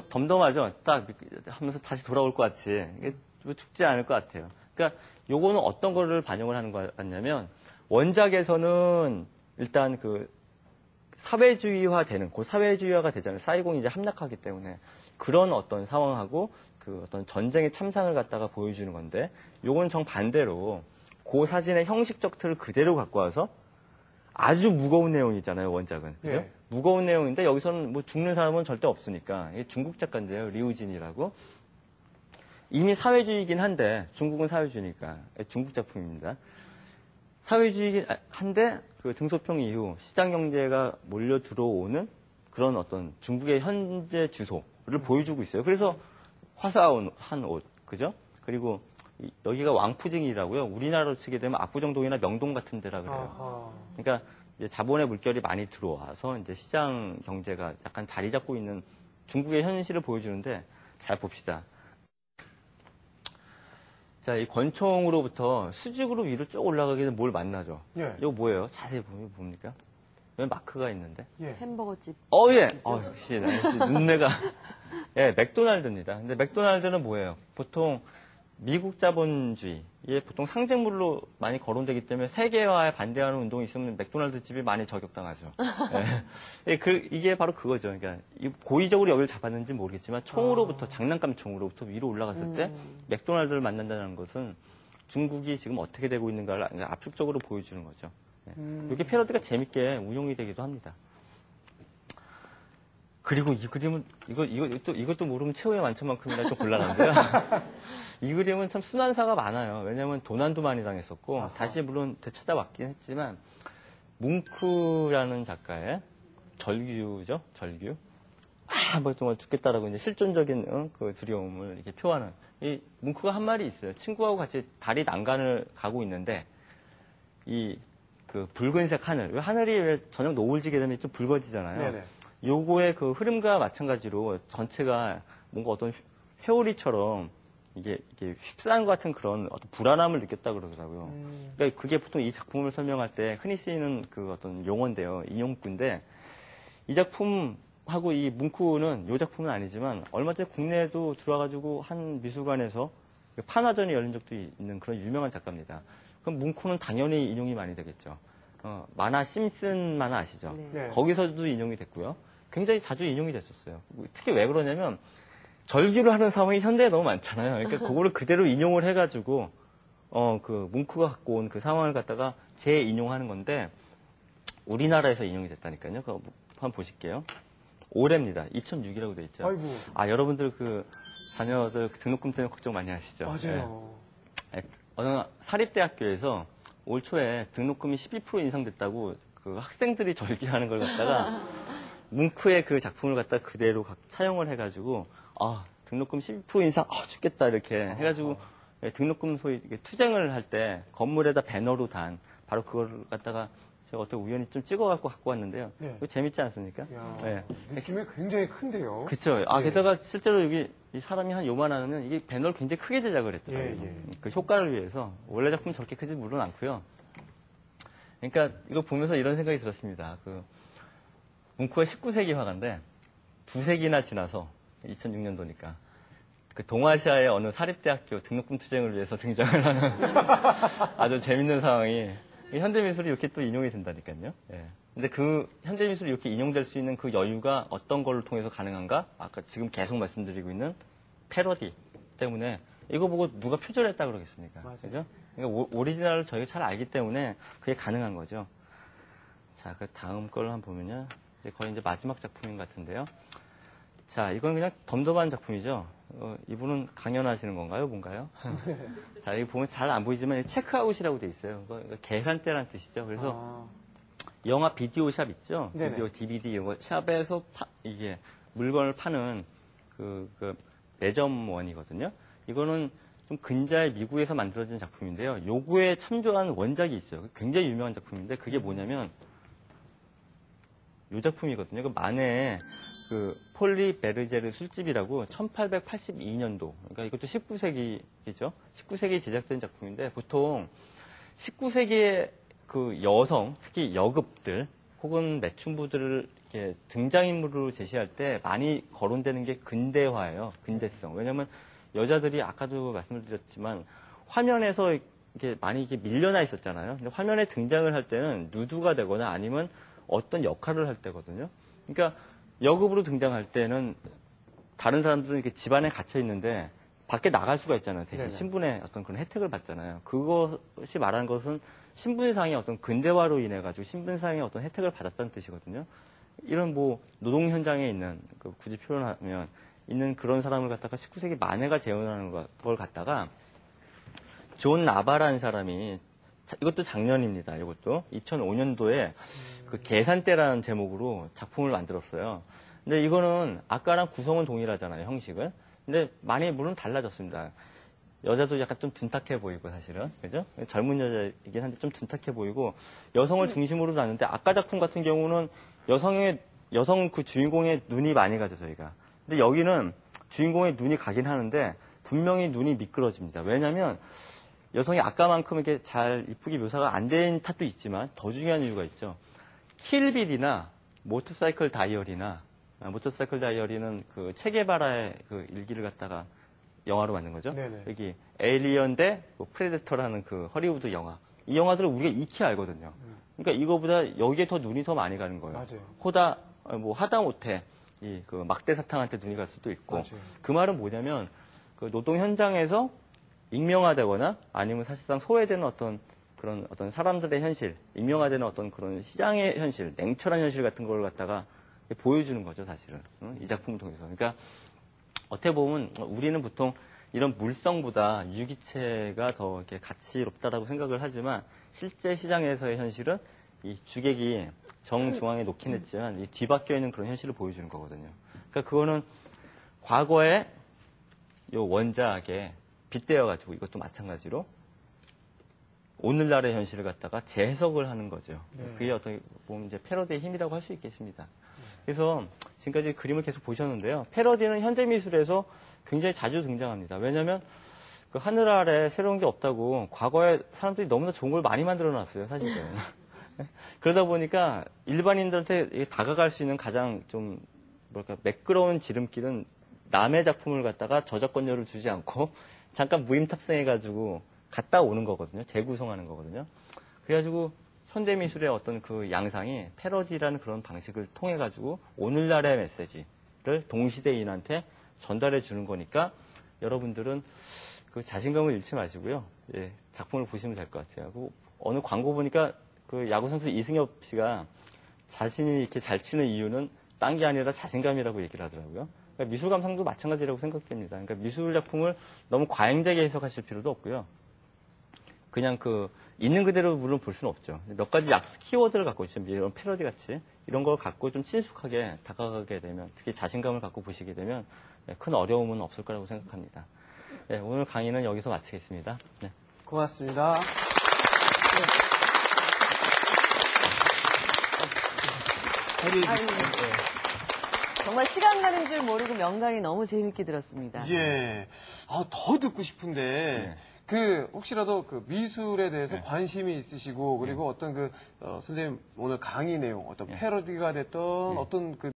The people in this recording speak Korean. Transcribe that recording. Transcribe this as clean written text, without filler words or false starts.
덤덤하죠. 딱 하면서 다시 돌아올 것 같이. 이게 죽지 않을 것 같아요. 그러니까 요거는 어떤 거를 반영을 하는 것 같냐면 원작에서는 일단 그 사회주의화 되는, 그 사회주의화가 되잖아요. 4.20이 이제 함락하기 때문에 그런 어떤 상황하고 그 어떤 전쟁의 참상을 갖다가 보여주는 건데 요건 정반대로 그 사진의 형식적 틀을 그대로 갖고 와서 아주 무거운 내용이잖아요, 원작은. 그죠? 예. 무거운 내용인데 여기서는 뭐 죽는 사람은 절대 없으니까. 이게 중국 작가인데요, 리우진이라고. 이미 사회주의이긴 한데, 중국은 사회주의니까. 중국 작품입니다. 사회주의이긴 한데, 그 등소평 이후 시장 경제가 몰려 들어오는 그런 어떤 중국의 현재 주소를 보여주고 있어요. 그래서 화사한 옷, 그죠? 그리고 여기가 왕푸징이라고요. 우리나라로 치게 되면 압구정동이나 명동 같은 데라 그래요. 그러니까 이제 자본의 물결이 많이 들어와서 이제 시장 경제가 약간 자리 잡고 있는 중국의 현실을 보여주는데 잘 봅시다. 자, 이 권총으로부터 수직으로 위로 쭉 올라가기는 뭘 만나죠? 예. 이거 뭐예요? 자세히 보면 뭡니까? 여기 마크가 있는데. 예. 햄버거집. 예. 역시 눈내가. 예, 맥도날드입니다. 근데 맥도날드는 뭐예요? 보통 미국 자본주의에 보통 상징물로 많이 거론되기 때문에 세계화에 반대하는 운동이 있으면 맥도날드 집이 많이 저격당하죠. 예. 이게 바로 그거죠. 그러니까 고의적으로 여기를 잡았는지 모르겠지만 총으로부터 장난감 총으로부터 위로 올라갔을 때 맥도날드를 만난다는 것은 중국이 지금 어떻게 되고 있는가를 압축적으로 보여주는 거죠. 예. 이게 패러디가 재밌게 운용이 되기도 합니다. 그리고 이 그림은, 이것도 모르면 최후의 완천만큼이나 좀 곤란한데요. 이 그림은 참 순환사가 많아요. 왜냐면 도난도 많이 당했었고, 다시 물론 되찾아왔긴 했지만, 뭉크라는 작가의 절규죠, 절규. 뭐 정말 죽겠다라고 이제 실존적인 그 두려움을 이렇게 표하는. 이 뭉크가 한 말이 있어요. 친구하고 같이 다리 난간을 가고 있는데, 그 붉은색 하늘. 하늘이 왜 저녁 노을 지게 되면 좀 붉어지잖아요. 네네. 요거의 그 흐름과 마찬가지로 전체가 뭔가 어떤 회오리처럼 이게 휩싸는 것 같은 그런 어떤 불안함을 느꼈다 그러더라고요. 그러니까 그게 보통 이 작품을 설명할 때 흔히 쓰이는 그 어떤 용어인데요. 인용구인데 이 작품하고 이 뭉크는 요 작품은 아니지만 얼마 전에 국내에도 들어와가지고 한 미술관에서 판화전이 열린 적도 있는 그런 유명한 작가입니다. 그럼 뭉크는 당연히 인용이 많이 되겠죠. 만화 심슨 만화 아시죠? 네. 거기서도 인용이 됐고요. 굉장히 자주 인용이 됐었어요. 특히 왜 그러냐면 절규를 하는 상황이 현대에 너무 많잖아요. 그러니까 그거를 그대로 인용을 해가지고 그 뭉크가 갖고 온 그 상황을 갖다가 재인용하는 건데 우리나라에서 인용이 됐다니까요. 그거 한번 보실게요. 올해입니다. 2006이라고 돼 있죠. 아이고. 여러분들 그 자녀들 등록금 때문에 걱정 많이 하시죠. 맞아요. 어느 사립대학교에서 올 초에 등록금이 12% 인상됐다고 그 학생들이 절규하는 걸 갖다가 뭉크의 그 작품을 갖다 그대로 차용을 해가지고 등록금 12% 인상 죽겠다 이렇게 해가지고 등록금 소위 투쟁을 할 때 건물에다 배너로 단 바로 그걸 갖다가 제가 어떻게 우연히 좀 찍어갖고 갖고 왔는데요. 네. 이거 재밌지 않습니까? 네. 느낌이 굉장히 큰데요. 그렇죠. 게다가 실제로 여기 이 사람이 한 요만하면 이게 배너를 굉장히 크게 제작을 했더라고요. 그 효과를 위해서. 원래 작품은 저렇게 크지 물론 않고요. 그러니까 이거 보면서 이런 생각이 들었습니다. 그 뭉크가 19세기 화가인데 2세기나 지나서 2006년도니까 그 동아시아의 어느 사립대학교 등록금 투쟁을 위해서 등장을 하는 아주 재밌는 상황이 현대미술이 이렇게 또 인용이 된다니까요. 예. 근데 그 현대미술이 이렇게 인용될 수 있는 그 여유가 어떤 걸로 통해서 가능한가? 아까 지금 계속 말씀드리고 있는 패러디 때문에 이거 보고 누가 표절했다 그러겠습니까? 그죠? 그러니까 오리지널을 저희가 잘 알기 때문에 그게 가능한 거죠. 자, 그 다음 걸 한번 보면요. 거의 이제 마지막 작품인 것 같은데요. 자, 이건 그냥 덤덤한 작품이죠. 이분은 강연하시는 건가요? 뭔가요? 자, 여기 보면 잘 안 보이지만 체크아웃이라고 돼 있어요. 이거 계산대라는 뜻이죠. 그래서 영화 비디오 샵 있죠? 네네. 비디오, DVD 이런 거 샵에서 이게 물건을 파는 그 매점원이거든요. 이거는 좀 근자에 미국에서 만들어진 작품인데요. 요거에 참조한 원작이 있어요. 굉장히 유명한 작품인데 그게 뭐냐면 요 작품이거든요. 그 만해의 그 폴리 베르제르 술집이라고 1882년도. 그러니까 이것도 19세기죠. 19세기에 제작된 작품인데 보통 19세기의 그 여성, 특히 여급들 혹은 매춘부들을 이렇게 등장인물로 제시할 때 많이 거론되는 게 근대화예요. 근대성. 왜냐하면 여자들이 아까도 말씀드렸지만 화면에서 이렇게 많이 이렇게 밀려나 있었잖아요. 근데 화면에 등장을 할 때는 누드가 되거나 아니면 어떤 역할을 할 때거든요. 그러니까 여급으로 등장할 때는 다른 사람들은 이렇게 집안에 갇혀 있는데 밖에 나갈 수가 있잖아요. 대신 네네. 신분의 어떤 그런 혜택을 받잖아요. 그것이 말하는 것은 신분상의 어떤 근대화로 인해 가지고 신분상의 어떤 혜택을 받았다는 뜻이거든요. 이런 뭐 노동 현장에 있는 굳이 표현하면 있는 그런 사람을 갖다가 19세기 만해가 재현하는 걸 갖다가 존 나바라는 사람이 이것도 작년입니다. 이것도 2005년도에 그 계산대라는 제목으로 작품을 만들었어요. 근데 이거는 아까랑 구성은 동일하잖아요, 형식은. 근데 많이 물론 달라졌습니다. 여자도 약간 좀 둔탁해 보이고 사실은 그죠? 젊은 여자이긴 한데 좀 둔탁해 보이고 여성을 중심으로 놨는데 아까 작품 같은 경우는 여성 그 주인공의 눈이 많이 가죠 저희가. 근데 여기는 주인공의 눈이 가긴 하는데 분명히 눈이 미끄러집니다. 왜냐하면 여성이 아까만큼 이렇게 잘 이쁘게 묘사가 안 된 탓도 있지만 더 중요한 이유가 있죠. 킬빌이나 모터사이클 다이어리나 모터사이클 다이어리는 그 체게바라의 그 일기를 갖다가 영화로 만든 거죠. 네네. 여기 에일리언 대 프레데터라는 그 허리우드 영화. 이 영화들을 우리가 익히 알거든요. 그러니까 이거보다 여기에 더 눈이 더 많이 가는 거예요. 맞아요. 하다못해 이 그 막대 사탕한테 눈이 갈 수도 있고. 맞아요. 그 말은 뭐냐면 그 노동 현장에서 익명화되거나 아니면 사실상 소외되는 어떤 그런 어떤 사람들의 현실, 익명화되는 어떤 그런 시장의 현실, 냉철한 현실 같은 걸 갖다가 보여주는 거죠, 사실은. 이 작품을 통해서. 그러니까 어떻게 보면 우리는 보통 이런 물성보다 유기체가 더 이렇게 가치롭다라고 생각을 하지만 실제 시장에서의 현실은 이 주객이 정중앙에 놓긴 했지만 이 뒤바뀌어 있는 그런 현실을 보여주는 거거든요. 그러니까 그거는 과거의 요 원작에 빗대어가지고 이것도 마찬가지로 오늘날의 현실을 갖다가 재해석을 하는 거죠. 그게 어떻게 보면 이제 패러디의 힘이라고 할 수 있겠습니다. 그래서 지금까지 그림을 계속 보셨는데요. 패러디는 현대미술에서 굉장히 자주 등장합니다. 왜냐하면 그 하늘 아래 새로운 게 없다고 과거에 사람들이 너무나 좋은 걸 많이 만들어 놨어요, 사실은. 그러다 보니까 일반인들한테 다가갈 수 있는 가장 좀 매끄러운 지름길은 남의 작품을 갖다가 저작권료를 주지 않고 잠깐 무임 탑승해가지고 갔다 오는 거거든요. 재구성하는 거거든요. 그래가지고 현대미술의 어떤 그 양상이 패러디라는 그런 방식을 통해가지고 오늘날의 메시지를 동시대인한테 전달해 주는 거니까 여러분들은 그 자신감을 잃지 마시고요. 예, 작품을 보시면 될 것 같아요. 그 어느 광고 보니까 그 야구선수 이승엽 씨가 자신이 이렇게 잘 치는 이유는 딴 게 아니라 자신감이라고 얘기를 하더라고요. 그러니까 미술 감상도 마찬가지라고 생각됩니다. 그러니까 미술 작품을 너무 과잉되게 해석하실 필요도 없고요. 그냥 그 있는 그대로 물론 볼 수는 없죠. 몇 가지 키워드를 갖고 있죠. 이런 패러디 같이 이런 걸 갖고 좀 친숙하게 다가가게 되면 특히 자신감을 갖고 보시게 되면 큰 어려움은 없을 거라고 생각합니다. 네, 오늘 강의는 여기서 마치겠습니다. 네. 고맙습니다. 정말 시간 가는 줄 모르고 명강의 너무 재밌게 들었습니다. 예. 더 듣고 싶은데, 네. 혹시라도 그 미술에 대해서 관심이 있으시고, 그리고 어떤 선생님 오늘 강의 내용, 어떤 패러디가 됐던 어떤 그